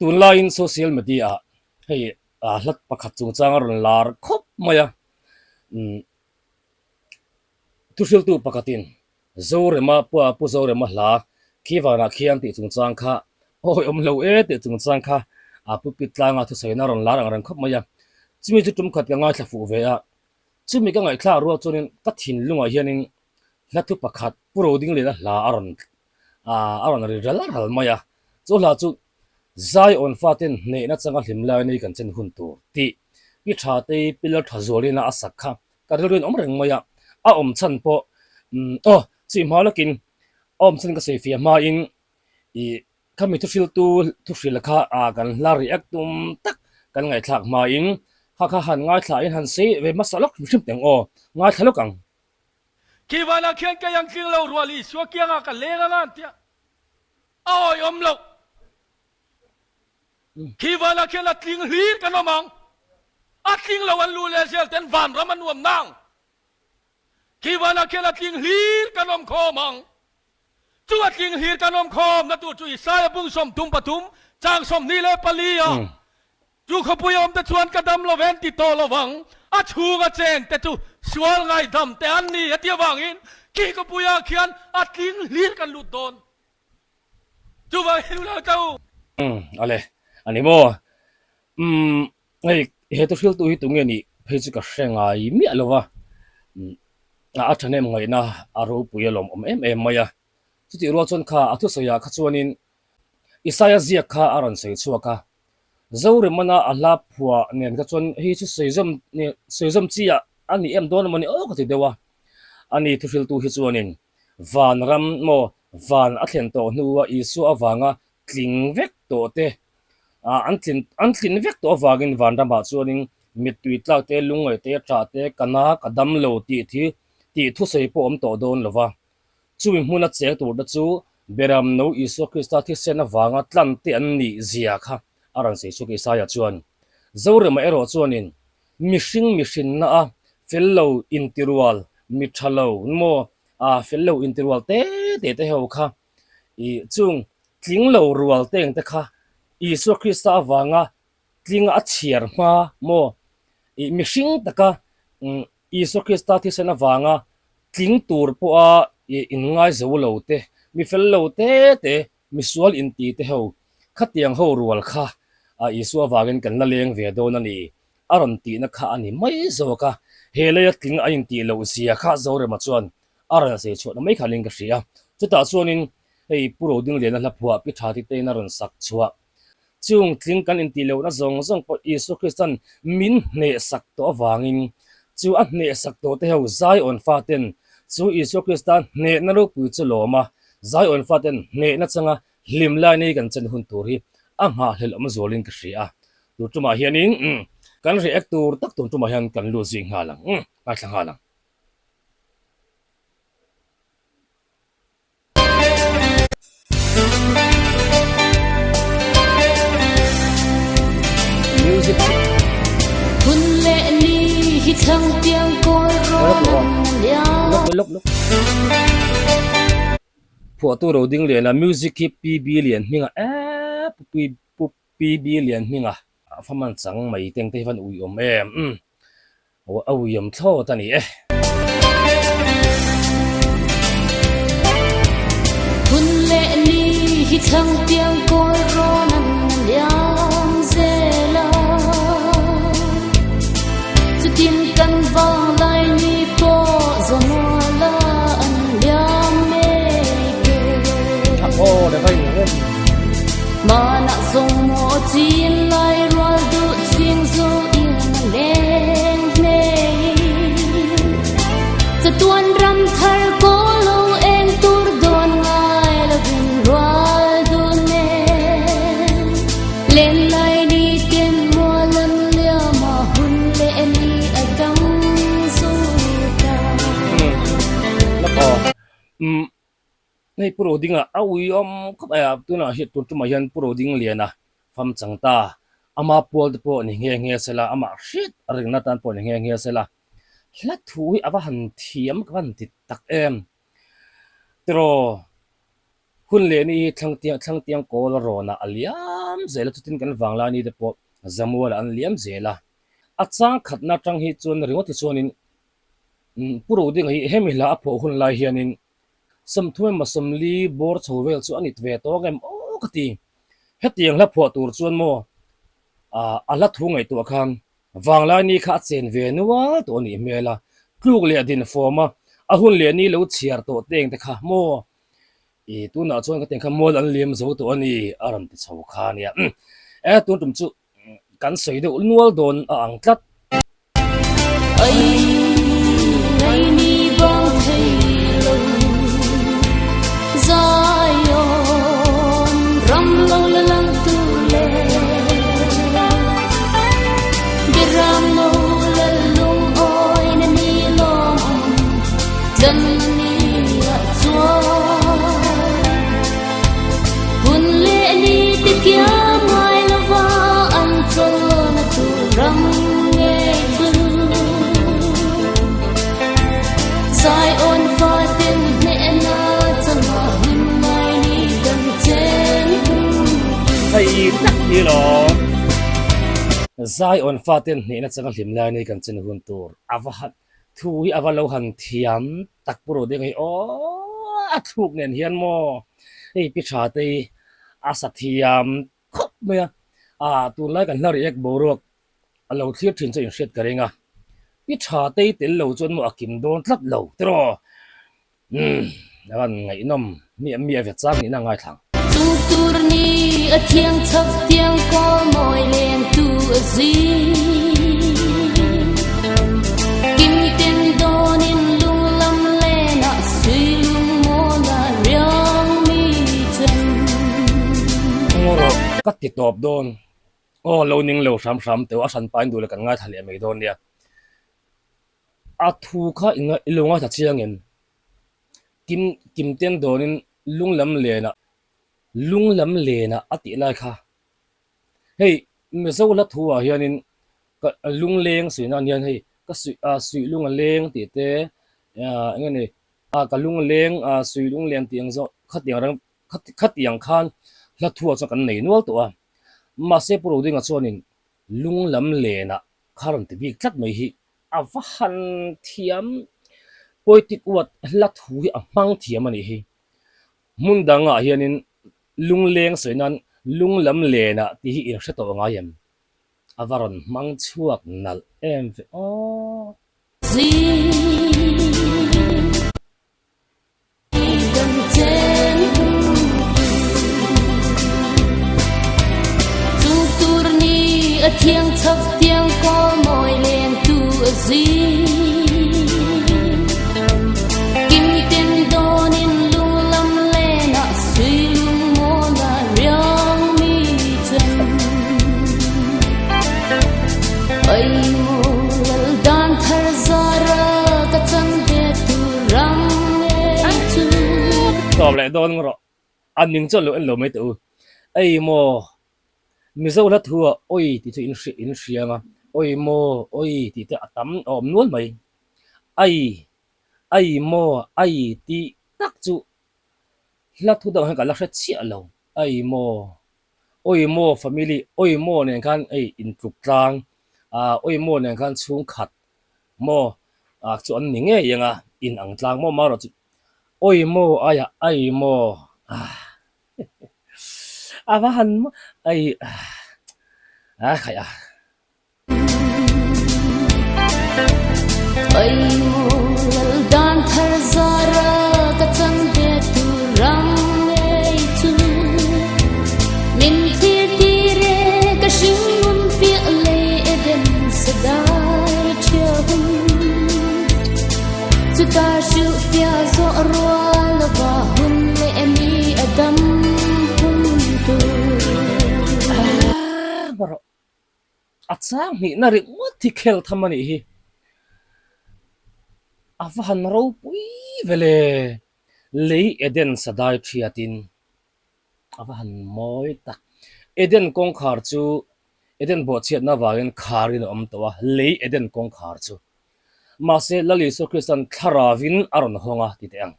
tun lain social media hei hlat pakhat chung chang ron lar khop maya tusil tu pakatin zore ma pu zore ma hla khiwana khiam ti chung chang kha oi lo e ti chung chang kha pu pitlanga thu saina ron lar ang ran khop maya chimi chu tum khat ka nga thla fu ve a chumi ka ngai thla ro chunin ka thin lunga hianin hlathu pakhat puro ding le na hla aron ri ral hal maya chu hla chu zai on fatin ne na changa hlimla nei kan chen hun tu ti pi tha te pillar thazolina asakha karelin omreng maya a om chan po chi malakin om chan ka sefia ma in I kami tu fil kha a kan la react tum tak kan ngai thlak ma in kha han ngai thla in han se ve masalok thim teng o ngai thlok ang kiwana khian ka yang king lo ruali swa kianga ka lenga ngan tia oi om lo kiwana khian la tling hlir kan omang a tling lo an lu le sel ten van raman nuam nang kiwana khian la tling hlir kan om khomang chu a tling hlir kan om khom na tu chu isaya bung som tum patum chang som ni le palia chu khopuyom te chuan ka dam lo ven ti to lo wang a chunga chen te chu sual ngai dam te an ni atia wangin ki ko puya khian a tling hlir kan lut don chu wa hilu la tau ale ani mo ei he to fil tu hi tu nge ni pheju ka hrenga I mi alowa a thane ngai na aro puyelom em maya chuti ro chon kha athu soya kha chuanin isaya zia kha aron sei chuaka zore mana ala phua nen ka chon hi chu seizam chia ani em don mani o ka ti dewa ani thu fil tu hi chuanin van ram mo van a thlen to nuwa isu awanga tling vek to te an thlin vek to awangin van ram ba chuanin mitui tlak te lungai te tra te kana kadam lo ti thu sei po om to don lova chui hmuna che tur da chu beram no isu krista thi sena wanga tlan te an ni zia kha aran sei chu ke saya chuan zore ma ero chuanin mihring na a fellow intirual mithalo mo fellow intirual te ho kha I chung tlinglo rual teng te kha isu krista wanga tling a chiar ma mo I mihring taka isu krista thi sena wanga tling tur po a in ngai zo lo te mi fellow te mi sual in ti te ho khatiang ho rual kha isu awangin kan la leng ve do na ni aron ti na kha ani mai zo ka hele tling a in ti lo sia kha zo re ma chuan aran se chu na mai khaling ka ria chuta chuanin ei puro ding le na la phua pi tha ti te na ron sak chua chung tling kan in ti lo na zong po isu kristan min ne sak to awangin chu a ne sak to te ho zai on faten chu isu kristan ne na ro pu chu loma zai on faten ne na changa hlim lai nei kan chen hun tur hi anga hlel am zolin ka ria tu tuma hianin kan react tur tak tu tuma hian kan lu jing halang ka thlang halang music hun lệ ni hi thăng tiếng côi ron lok phua tu ro ding le na music ki pb lian hinga pb lian hinga faman chang mai teng te van ui om em o ui om tho ta ni hun lệ ni hi thăng tiếng côi ron liang zela zu tim kan vang lai ni po zomola an liang me oh da vai nge mana zong mo tin lai rual du ching zo in leng me za tuan ram thar ko lo en tur don ngai la bin rual du ne len lai ni tin mo lan lia ma hun le ni a kam su ta nei puro dinga awi om khap aya tuna hi tu ma hian puro ding liana fam changta ama pol po ni nge sela ama shit ring na tan po ni nge sela hla thui awa han thiam kan ti tak em tro hun le ni thlang tiang ko ro na aliam zela chutin kan wangla ni de po zamua an liam zela achang khatna tang hi chun ringo ti chuanin puro ding hi hemila apho hun lai hianin samthuai masamli bor chhovel chu anit ve to gem o kati hetiang la pho tur chuan mo ala thu ngai tu khang wangla ni kha chen ve nuwa to ni mela kluk le din forma ahun le ni lo chiar to teng te kha mo e tu na chuan ka teng kha mol an liam zo to ani aram ti chho kha nia e tu tum chu kan sei de nual don a ang tlat ấy ngày ni bóng thấy lâu Zion ram lâu la lang tu le biram lâu la lung oi na ni lom chân ni a chua hun le ni te kia mai la va an cho na tu ram nghe Zion fatin ne na chama hin mai ni kan chen ai tak ni lo Zion fatin ni na changa hlim lai ni kan chen hun tur awahat thui awalo han thiam tak puro de ngai o a thuk nen hian mo ei pi tha te asa thiam khop me tu lai kan hlari ek borok alo thlir thin che in hret karenga pi tha te tel lo chon mo akim don tlat lo tro lawan ngai nom mi ave chang ni na ngai thang tu tur ni a thiang chak tiang ko moi len tu a zi kim tin don in lung lam le na sui lung mo na ryang mi chen ngoro kat ti top don o lo ning lo sam te a san pain du le kan ngai thale mai don nia a thu kha inga ilunga tha chiangin kim ten donin lunglam le na ati lai kha hei me zo la thuwa hianin ka lungleng suina hian hei ka sui lunga leng ti te ngani ka lungleng sui lungleng tiang zo khatiang rang khatiang khan la thuwa cha kan nei nual to ma se pro dinga chonin lunglam le na kharam ti bi tlat mai hi awahan thiam poitik wat la thui a mang thiam ani hi mundanga hianin lungleng soinan lunglam le na ti hi in hre to nga yam avaron mang chuak nal em ve o zi kan chen tu tur ni a thiang chak tiang ko moi len tu a zi kim tin don in lung lam le na sui lung mo na ryang mi chen ai mo lal dan thar zara ka chang de tu ram e chu top le don ngro aning cho lo en lo mai tu ai mo mi zo la thua oi ti chu in hrianga oi mo oi ti te atam om nual mai ai mo ai ti tak chu la thu dang ka la hre chi alo ai mo oi mo family oi mo nen kan ai in truk tlang oi mo nen kan chung khat mo chu an ninge yanga in ang tlang mo ma ro chu oi mo aya ai mo awahan mo ai khaya ai mo lal dan thar zara ka chang de tu ram e chu min ti ti re ka shing un pi le eden sadai cheu chu ta shu pya zo ro la ba hun le ni adam hun tu baro achang ni na ri muthi khel thamani hi awahan ro pui vele lei eden sadai thiatin awahan moi tak eden kong khar chu eden bo chiat na wagen kharin om to lei eden kong khar chu ma se lali so christian tharawin aron honga ti te ang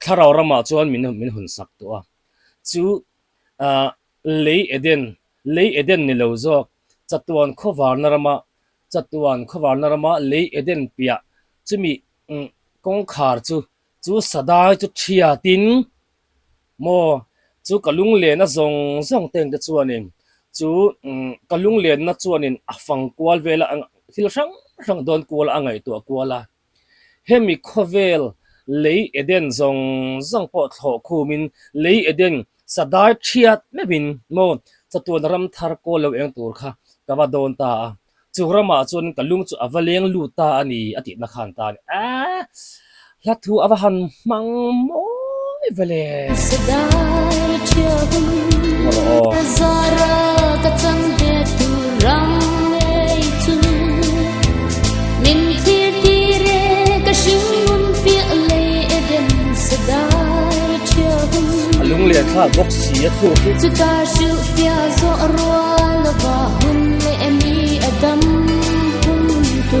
tharaw rama chuan min hun sak to chu lei eden ni lo zo chatuan khovar narama lei eden pia chumi kong khar chu sadai chu thia tin mo chu kalung le na zong teng te chuanin chu kalung le na chuanin afang kwal vela ang thil sang don kwal angai to kwala hemi khovel lei eden zong po tho khumin lei eden sadai thiat mebin mo chatuan ram thar ko lo eng tur kha kawa don ta churama chun kalung chu avaleng lu ta ani ati na khan ta lathu awahan mang moi vele Sedai chahum oh zara ka chang de tu ram ei chu min thir tire ka shingun pi le eden sedai chahum alung le kha box si a thu ki chu ta shu pia zo arwal wa hun le mi adam hun tu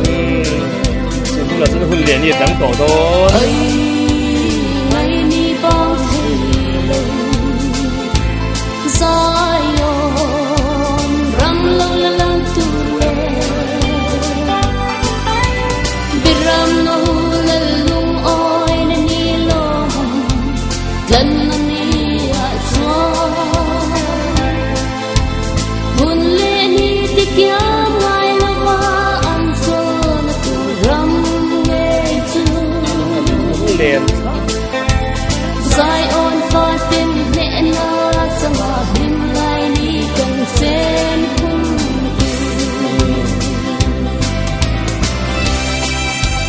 chu la chu hun le ni dang to do ai mai ni bang thei lo Zion ram lo la la tu le biram no le lung oi na ni lo lan na ni a chwa hun le ni ti kya mai la wa an so na tu ram nge chu le Zion fatin ne na sama him lai ni kan sen hun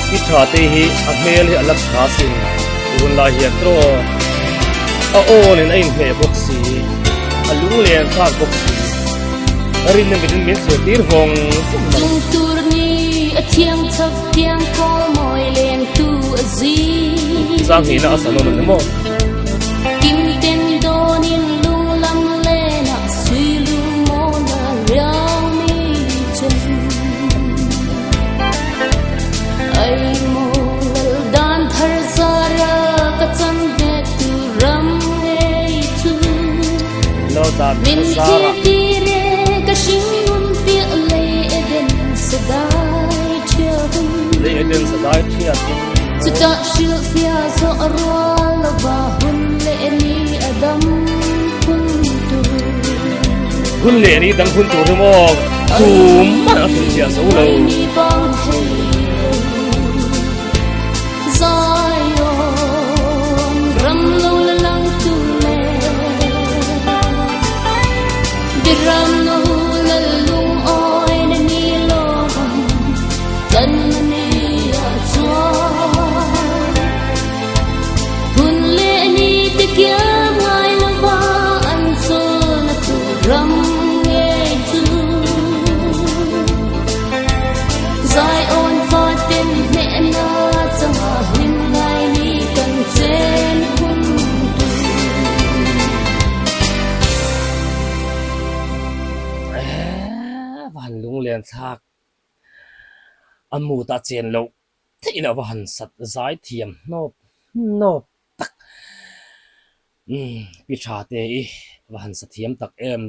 ki tha te hi a mel hi alak kha sin un la hi tro a on in ein he box si alung le kha box si rin ne min se tir vong tung tur ni a thiang thak tiang ko moi len tu a zi sang hi na asano na mo kim ten don in lung lam le na sui lu mo na riao ni chen ai mo dan thar zara ka chang de tu ram ei chu lo ta min sara tire ka shingun pi le eden sedai chahum le eden sadai thia tin chu ta shu pia zo arwal wa hun le ni adam hun tu hun le ni dang hun tu mo tu ma thu sia so lo ai ni bang thei Zion ram lo la lang tu le biram no la lung oi na ni lo kan ni a chwa hun le ni te kya mai la ba an so na tu ram nge chu Zion fatin ne na changa him lai ni kan chen hun van lung len thak amu ta chen lo theina van sat zai thiam nop tak pi tha te I van sa thiam tak em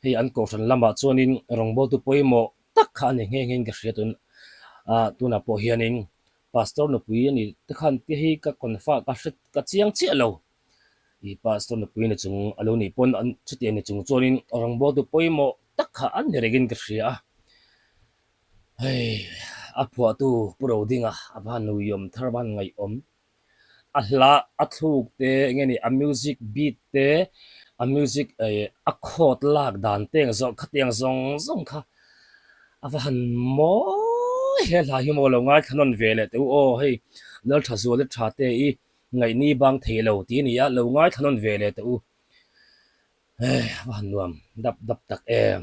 hei an ko than lama chuanin rongbo tu poimo tak kha ni nge ka hriatun tuna po hianin pastor no pui ani te khan ti hi ka konfa ka hrit ka chiang chi lo I pastor no pui ni chung alo ni pon an chute ni chung chuanin rongbo tu poimo tak kha an regin ka hria hei apua tu puro dinga aban nu yom tharban ngai om ahla athuk te ngeni a music beat te a music a khot lak dan teng zo khatiang zong kha aban mo he la hi mo lo ngai khanon vele te o hei lal thazu le tha te I ngai ni bang thelo ti ni ya lo ngai khanon vele te u hei aban nuam dap tak em